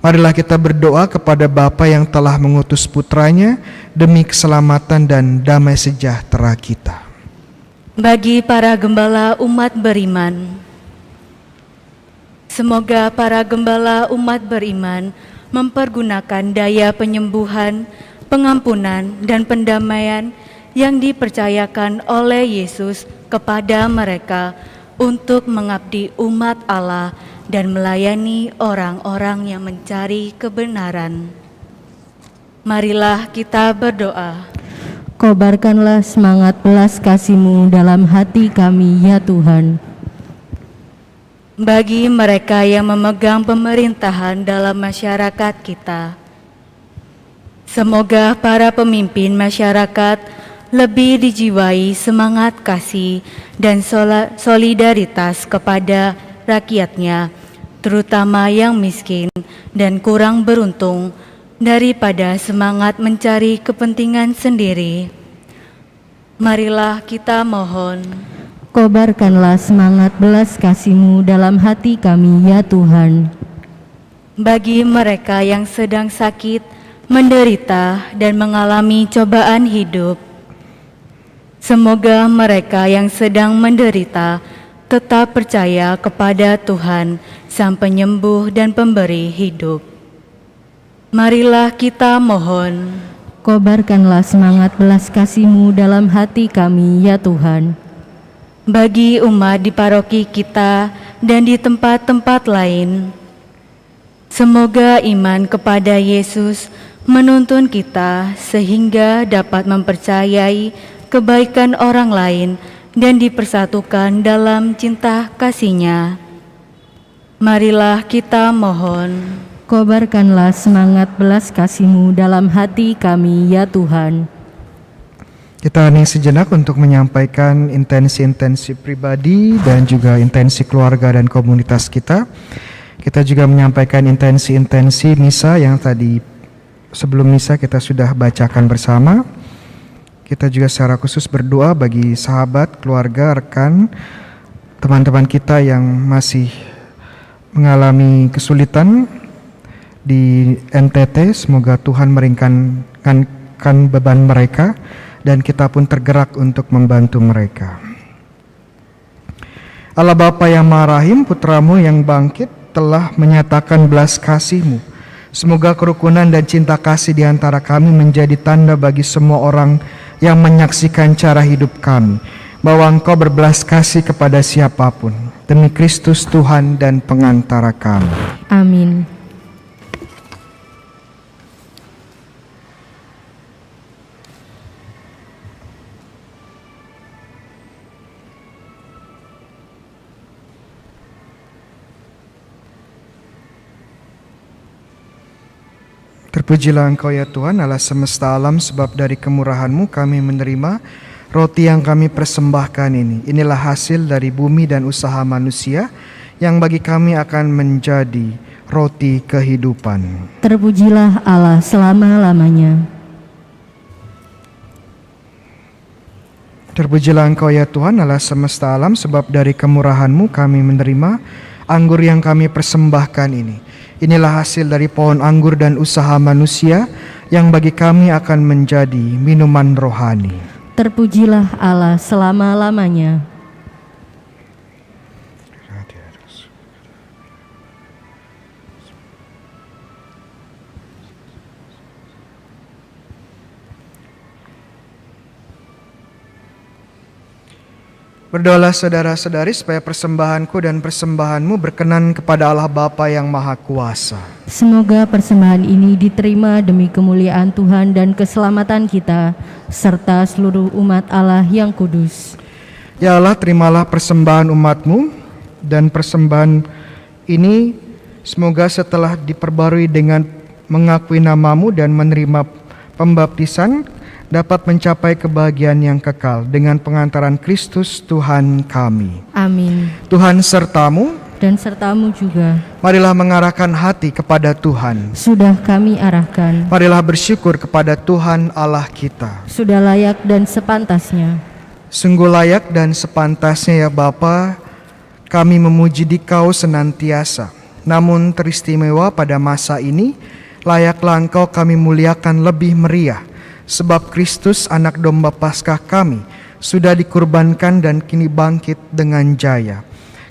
Marilah kita berdoa kepada Bapa yang telah mengutus Putranya demi keselamatan dan damai sejahtera kita. Bagi para gembala umat beriman, semoga para gembala umat beriman mempergunakan daya penyembuhan, pengampunan, dan pendamaian yang dipercayakan oleh Yesus kepada mereka untuk mengabdi umat Allah dan melayani orang-orang yang mencari kebenaran. Marilah kita berdoa. Kobarkanlah semangat belas kasih-Mu dalam hati kami, ya Tuhan. Bagi mereka yang memegang pemerintahan dalam masyarakat kita, Semoga para pemimpin masyarakat lebih dijiwai semangat kasih dan solidaritas kepada rakyatnya, terutama yang miskin dan kurang beruntung, daripada semangat mencari kepentingan sendiri. Marilah kita mohon. Kobarkanlah semangat belas kasih-Mu dalam hati kami, ya Tuhan. Bagi mereka yang sedang sakit, menderita, dan mengalami cobaan hidup, semoga mereka yang sedang menderita tetap percaya kepada Tuhan, Sang Penyembuh dan Pemberi hidup. Marilah kita mohon. Kobarkanlah semangat belas kasih-Mu dalam hati kami, ya Tuhan. Bagi umat di paroki kita dan di tempat-tempat lain, semoga iman kepada Yesus menuntun kita sehingga dapat mempercayai kebaikan orang lain dan dipersatukan dalam cinta kasih-Nya. Marilah kita mohon. Kobarkanlah semangat belas kasih-Mu dalam hati kami, ya Tuhan. Kita hening sejenak untuk menyampaikan intensi-intensi pribadi dan juga intensi keluarga dan komunitas kita. Kita juga menyampaikan intensi-intensi misa yang tadi sebelum misa kita sudah bacakan bersama. Kita juga secara khusus berdoa bagi sahabat, keluarga, rekan, teman-teman kita yang masih mengalami kesulitan di NTT. Semoga Tuhan meringankan beban mereka dan kita pun tergerak untuk membantu mereka. Allah Bapa yang Maha Rahim, Putra-Mu yang bangkit telah menyatakan belas kasih-Mu. Semoga kerukunan dan cinta kasih di antara kami menjadi tanda bagi semua orang yang menyaksikan cara hidup kami, bahwa Engkau berbelas kasih kepada siapapun. Demi Kristus Tuhan dan pengantara kami. Amin. Terpujilah Engkau ya Tuhan, Allah semesta alam, sebab dari kemurahan-Mu kami menerima roti yang kami persembahkan ini. Inilah hasil dari bumi dan usaha manusia, yang bagi kami akan menjadi roti kehidupan. Terpujilah Allah selama-lamanya. Terpujilah Engkau ya Tuhan, Allah semesta alam, sebab dari kemurahan-Mu kami menerima anggur yang kami persembahkan ini. Inilah hasil dari pohon anggur dan usaha manusia, yang bagi kami akan menjadi minuman rohani. Terpujilah Allah selama-lamanya. Berdoalah saudara-saudari supaya persembahanku dan persembahanmu berkenan kepada Allah Bapa yang Maha Kuasa. Semoga persembahan ini diterima demi kemuliaan Tuhan dan keselamatan kita, serta seluruh umat Allah yang kudus. Ya Allah, terimalah persembahan umat-Mu, dan persembahan ini semoga setelah diperbarui dengan mengakui nama-Mu dan menerima pembaptisan, dapat mencapai kebahagiaan yang kekal dengan pengantaran Kristus Tuhan kami. Amin. Tuhan sertamu, dan sertamu juga. Marilah mengarahkan hati kepada Tuhan. Sudah kami arahkan. Marilah bersyukur kepada Tuhan Allah kita. Sudah layak dan sepantasnya. Sungguh layak dan sepantasnya ya Bapa, kami memuji Dikau senantiasa. Namun teristimewa pada masa ini, layaklah Engkau kami muliakan lebih meriah. Sebab Kristus anak domba Paskah kami sudah dikurbankan dan kini bangkit dengan jaya.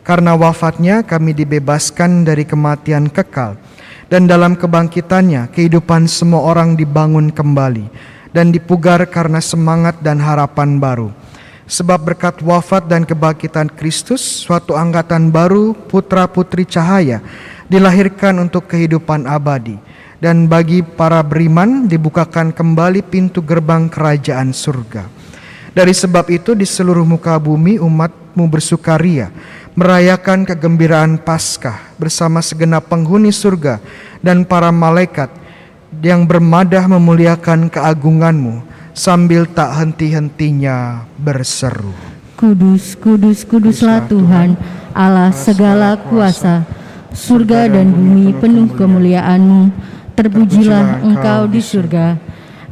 Karena wafatnya kami dibebaskan dari kematian kekal, dan dalam kebangkitannya kehidupan semua orang dibangun kembali dan dipugar karena semangat dan harapan baru. Sebab berkat wafat dan kebangkitan Kristus, suatu angkatan baru putra-putri cahaya dilahirkan untuk kehidupan abadi. Dan bagi para beriman dibukakan kembali pintu gerbang kerajaan surga. Dari sebab itu di seluruh muka bumi umat-Mu bersukaria, merayakan kegembiraan Paskah bersama segenap penghuni surga dan para malaikat yang bermadah memuliakan keagungan-Mu sambil tak henti-hentinya berseru. Kudus, kudus, kuduslah Tuhan, Allah segala kuasa. Surga dan bumi penuh kemuliaan-Mu. Terpujilah Engkau di surga.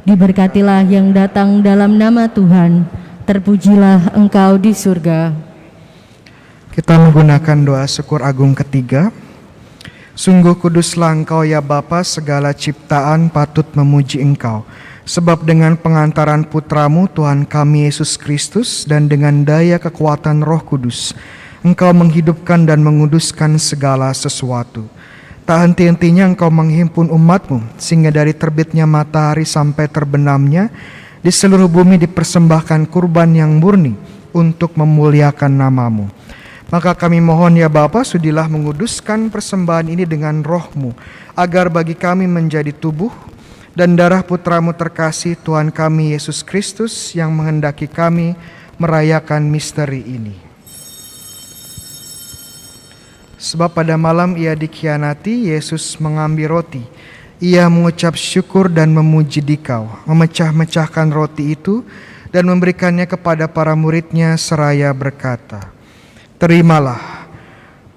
Diberkatilah yang datang dalam nama Tuhan. Terpujilah Engkau di surga. Kita menggunakan doa syukur agung ketiga. Sungguh kuduslah Engkau ya Bapa, segala ciptaan patut memuji Engkau. Sebab dengan pengantaran putra-Mu Tuhan kami Yesus Kristus dan dengan daya kekuatan Roh Kudus, Engkau menghidupkan dan menguduskan segala sesuatu. Tak henti-hentinya Engkau menghimpun umat-Mu, sehingga dari terbitnya matahari sampai terbenamnya, di seluruh bumi dipersembahkan kurban yang murni untuk memuliakan nama-Mu. Maka kami mohon ya Bapa, sudilah menguduskan persembahan ini dengan Roh-Mu, agar bagi kami menjadi tubuh dan darah Putra-Mu terkasih Tuhan kami Yesus Kristus, yang menghendaki kami merayakan misteri ini. Sebab pada malam Ia dikhianati, Yesus mengambil roti. Ia mengucap syukur dan memuji Dikau, memecah-mecahkan roti itu dan memberikannya kepada para murid-Nya seraya berkata, "Terimalah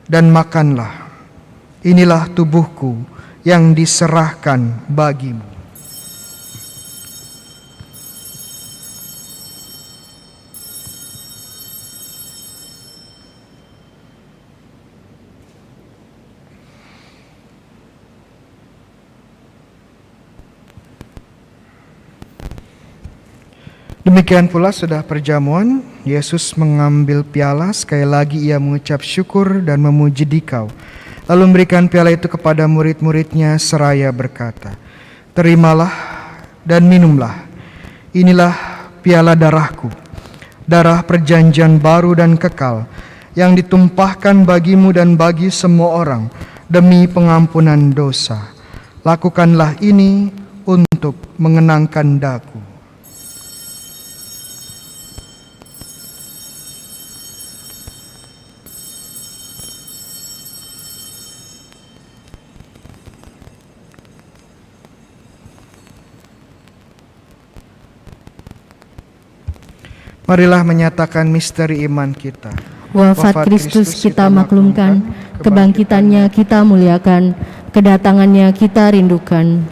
dan makanlah. Inilah tubuhku yang diserahkan bagimu." Demikian pula sudah perjamuan, Yesus mengambil piala, sekali lagi Ia mengucap syukur dan memuji Dikau, lalu memberikan piala itu kepada murid-murid-Nya seraya berkata, "Terimalah dan minumlah. Inilah piala darah-Ku, darah perjanjian baru dan kekal, yang ditumpahkan bagimu dan bagi semua orang demi pengampunan dosa. Lakukanlah ini untuk mengenangkan daku." Marilah menyatakan misteri iman kita. Wafat Kristus kita maklumkan, kebangkitannya kita muliakan, kedatangannya kita rindukan.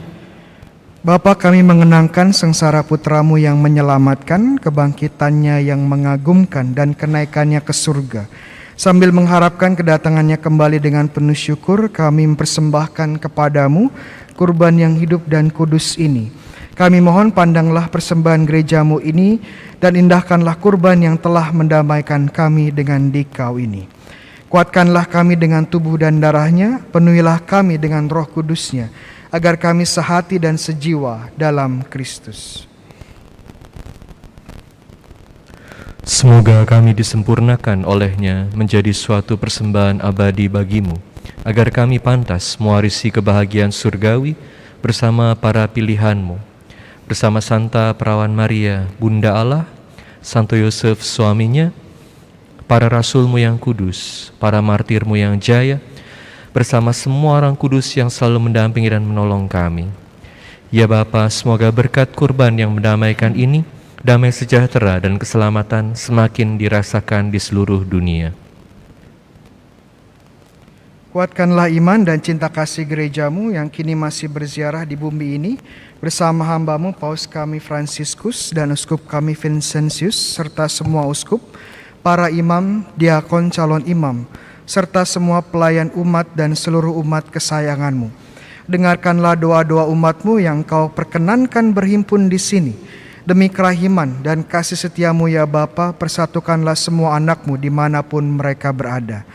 Bapa, kami mengenangkan sengsara Putra-Mu yang menyelamatkan, kebangkitannya yang mengagumkan, dan kenaikannya ke surga. Sambil mengharapkan kedatangannya kembali dengan penuh syukur, kami mempersembahkan kepadamu kurban yang hidup dan kudus ini. Kami mohon pandanglah persembahan gereja-Mu ini dan indahkanlah kurban yang telah mendamaikan kami dengan Dikau ini. Kuatkanlah kami dengan tubuh dan darah-Nya, penuhilah kami dengan Roh Kudus-Nya, agar kami sehati dan sejiwa dalam Kristus. Semoga kami disempurnakan oleh-Nya menjadi suatu persembahan abadi bagi-Mu, agar kami pantas mewarisi kebahagiaan surgawi bersama para pilihan-Mu, bersama Santa Perawan Maria, Bunda Allah, Santo Yosef suaminya, para rasul-Mu yang kudus, para martir-Mu yang jaya, bersama semua orang kudus yang selalu mendampingi dan menolong kami. Ya Bapa, semoga berkat kurban yang mendamaikan ini, damai sejahtera dan keselamatan semakin dirasakan di seluruh dunia. Kuatkanlah iman dan cinta kasih gereja-Mu yang kini masih berziarah di bumi ini, bersama hamba-Mu Paus kami Fransiskus dan Uskup kami Vincentius, serta semua uskup, para imam, diakon, calon imam, serta semua pelayan umat dan seluruh umat kesayangan-Mu. Dengarkanlah doa-doa umat-Mu yang Kau perkenankan berhimpun di sini. Demi kerahiman dan kasih setia-Mu ya Bapa, persatukanlah semua anak-Mu dimanapun mereka berada.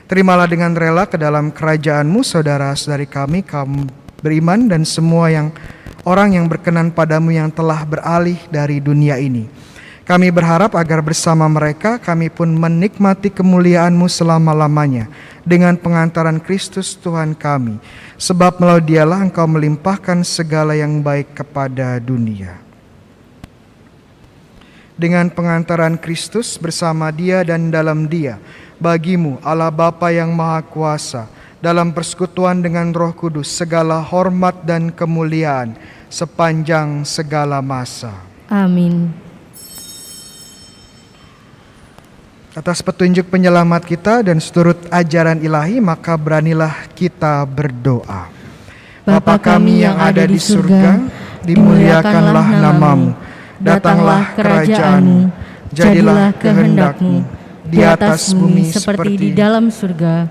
Terimalah dengan rela ke dalam kerajaan-Mu saudara-saudari kami, kaum beriman dan semua orang yang berkenan padamu yang telah beralih dari dunia ini. Kami berharap agar bersama mereka kami pun menikmati kemuliaan-Mu selama-lamanya dengan pengantaran Kristus Tuhan kami. Sebab melalui Dialah Engkau melimpahkan segala yang baik kepada dunia. Dengan pengantaran Kristus bersama Dia dan dalam Dia, bagi-Mu Allah Bapa yang Maha Kuasa, dalam persekutuan dengan Roh Kudus, segala hormat dan kemuliaan sepanjang segala masa. Amin. Atas petunjuk penyelamat kita dan seturut ajaran ilahi, maka beranilah kita berdoa. Bapa kami yang ada di surga, dimuliakanlah namamu, datanglah kerajaan-mu, jadilah kehendak-mu di atas bumi seperti di dalam surga.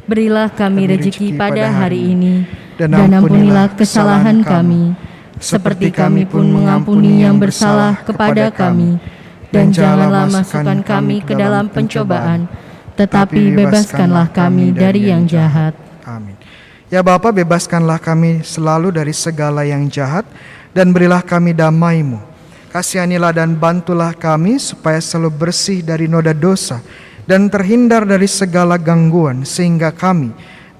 Berilah kami rezeki pada hari ini, dan ampunilah kesalahan kami, seperti kami pun mengampuni yang bersalah kepada kami. Dan janganlah masukkan kami ke dalam pencobaan, tetapi bebaskanlah kami dari yang jahat. Amin. Ya Bapa, bebaskanlah kami selalu dari segala yang jahat, dan berilah kami damai-Mu. Kasihanilah dan bantulah kami supaya selalu bersih dari noda dosa, dan terhindar dari segala gangguan, sehingga kami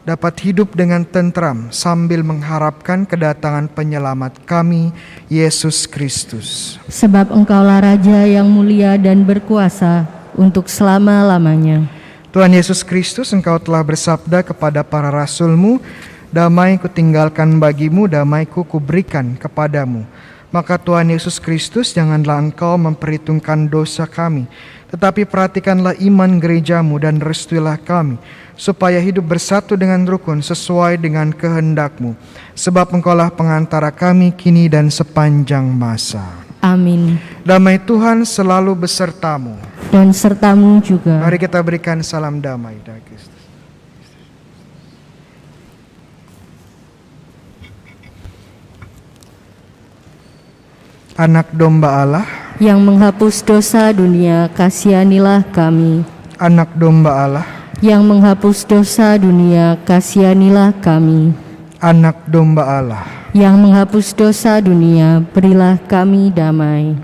dapat hidup dengan tentram sambil mengharapkan kedatangan penyelamat kami, Yesus Kristus. Sebab Engkaulah Raja yang mulia dan berkuasa untuk selama-lamanya. Tuhan Yesus Kristus, Engkau telah bersabda kepada para rasul-Mu, damai kutinggalkan bagimu, damai kuberikan kepadamu. Maka Tuhan Yesus Kristus, janganlah Engkau memperhitungkan dosa kami, tetapi perhatikanlah iman gerejamu dan restuilah kami, supaya hidup bersatu dengan rukun sesuai dengan kehendak-Mu. Sebab Engkaulah pengantara kami kini dan sepanjang masa. Amin. Damai Tuhan selalu besertamu. Dan sertamu juga. Mari kita berikan salam damai dari Kristus. Anak domba Allah yang menghapus dosa dunia, kasihanilah kami. Anak domba Allah yang menghapus dosa dunia, kasihanilah kami. Anak domba Allah yang menghapus dosa dunia, berilah kami damai.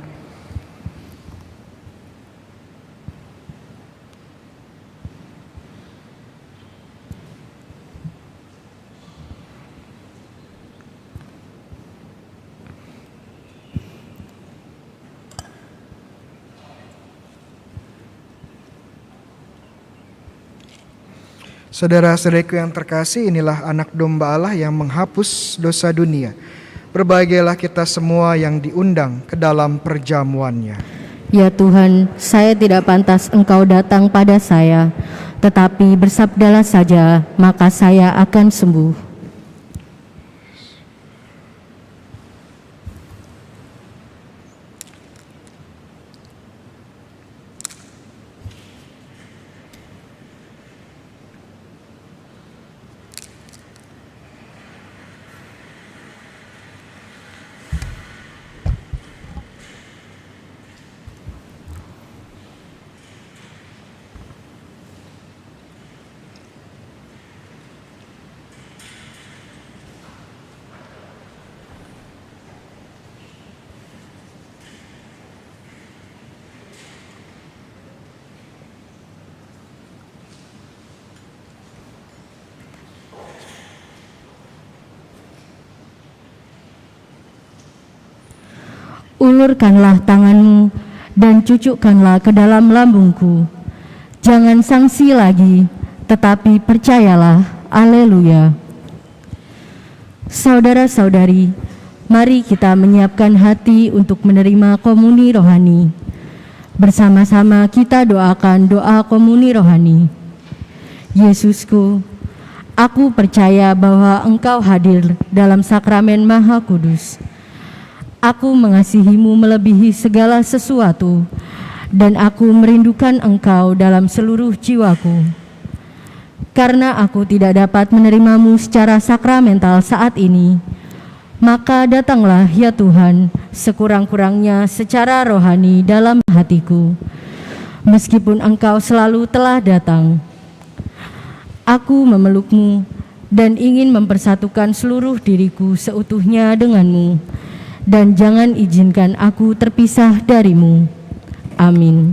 Saudara-saudariku yang terkasih, inilah anak domba Allah yang menghapus dosa dunia. Berbahagialah kita semua yang diundang ke dalam perjamuannya. Ya Tuhan, saya tidak pantas Engkau datang pada saya, tetapi bersabdalah saja, maka saya akan sembuh. Ulurkanlah tanganmu dan cucukkanlah ke dalam lambungku. Jangan sangsi lagi, tetapi percayalah. Haleluya. Saudara-saudari, mari kita menyiapkan hati untuk menerima komuni rohani. Bersama-sama kita doakan doa komuni rohani. Yesusku, aku percaya bahwa Engkau hadir dalam sakramen Maha Kudus. Aku mengasihimu melebihi segala sesuatu, dan aku merindukan Engkau dalam seluruh jiwaku. Karena aku tidak dapat menerimamu secara sakramental saat ini, maka datanglah ya Tuhan sekurang-kurangnya secara rohani dalam hatiku. Meskipun Engkau selalu telah datang, aku memelukmu dan ingin mempersatukan seluruh diriku seutuhnya denganmu. Dan jangan izinkan aku terpisah darimu. Amin.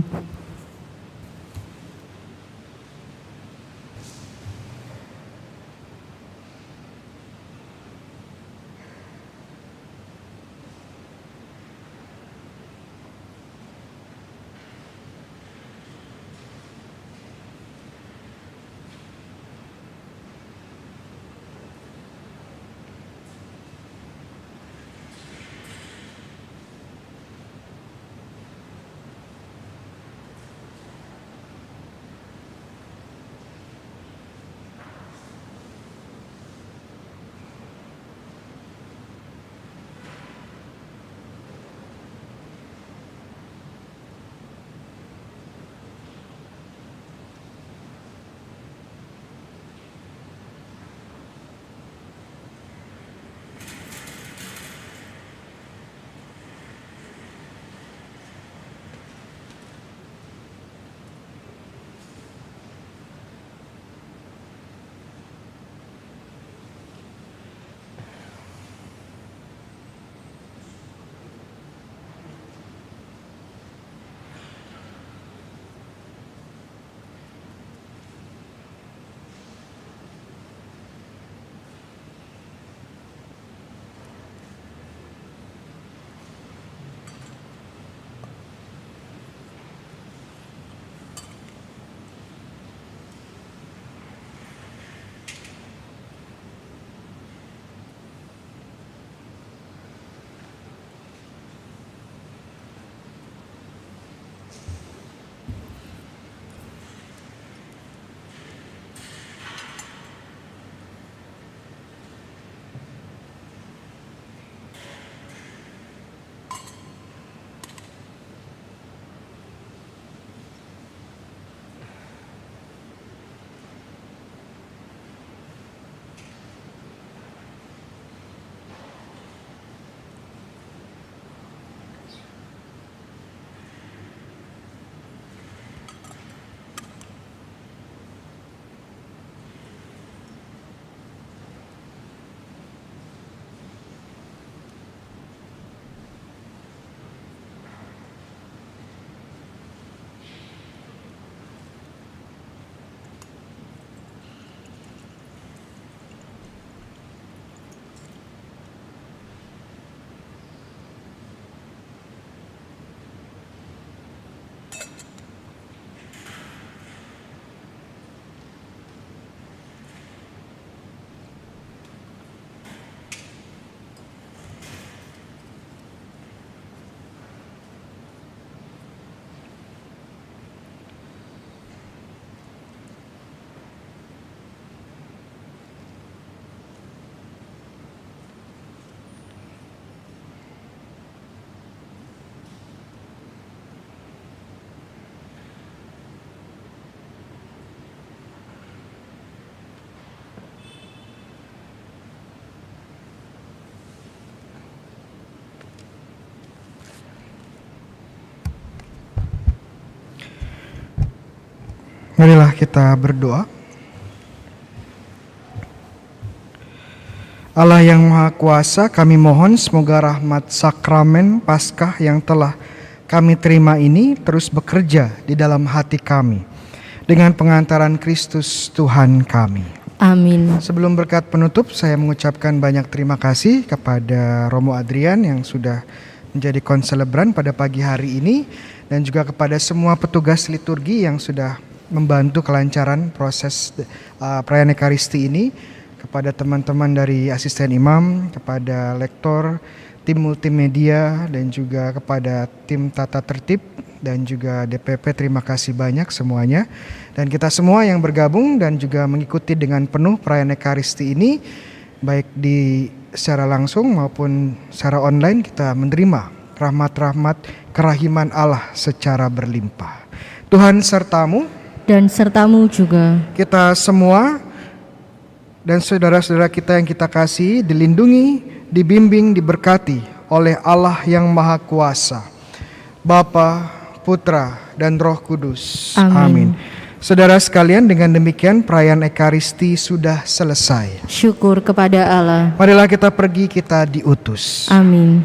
Marilah kita berdoa. Allah yang Maha Kuasa, kami mohon semoga rahmat sakramen Paskah yang telah kami terima ini terus bekerja di dalam hati kami dengan pengantaran Kristus Tuhan kami. Amin. Sebelum berkat penutup, saya mengucapkan banyak terima kasih kepada Romo Adrian yang sudah menjadi konselebran pada pagi hari ini, dan juga kepada semua petugas liturgi yang sudah membantu kelancaran proses perayaan Ekaristi ini, kepada teman-teman dari asisten imam, kepada lektor, tim multimedia, dan juga kepada tim tata tertib dan juga DPP. Terima kasih banyak semuanya. Dan kita semua yang bergabung dan juga mengikuti dengan penuh perayaan Ekaristi ini, baik secara langsung maupun secara online, kita menerima rahmat-rahmat kerahiman Allah secara berlimpah. Tuhan sertamu Dan sertamu juga. Kita semua dan saudara-saudara kita yang kita kasih dilindungi, dibimbing, diberkati oleh Allah yang Maha Kuasa, Bapa, Putra, dan Roh Kudus. Amin. Saudara sekalian, dengan demikian perayaan Ekaristi sudah selesai. Syukur kepada Allah. Marilah kita pergi, kita diutus. Amin.